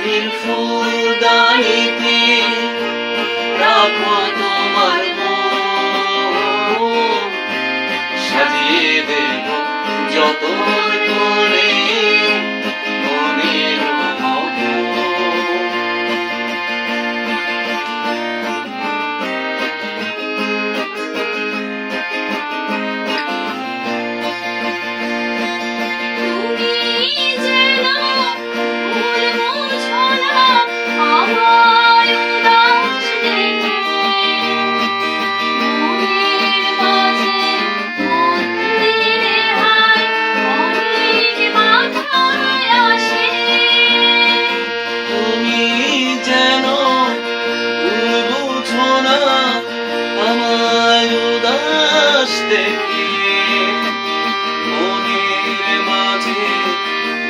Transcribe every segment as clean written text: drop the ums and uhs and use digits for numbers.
মনের ফুলদানিতে রাখো তোমার মন, সাজিয়ে দেব যতন করে মনের মন। দেখি মনের মাঝে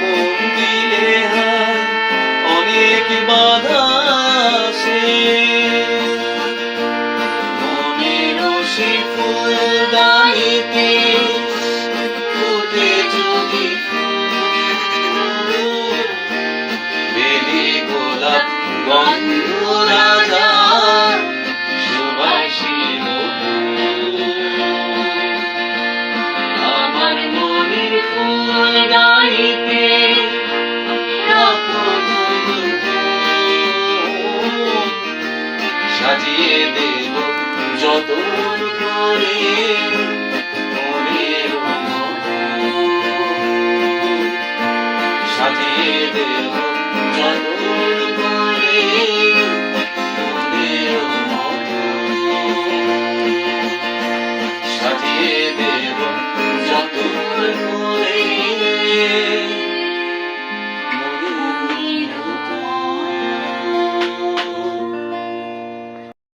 মন দিলে হয় অনেক বাধা আসে। মনের সে ফুলদানিতে ফুটে যদি বেলি গোলাপ গন্ধ রাজা সুবাসির ফুলদানিতে রাখো তুমি মন, সাজিয়ে দেব যতন করে মনের মন, সাজিয়ে দেব যতন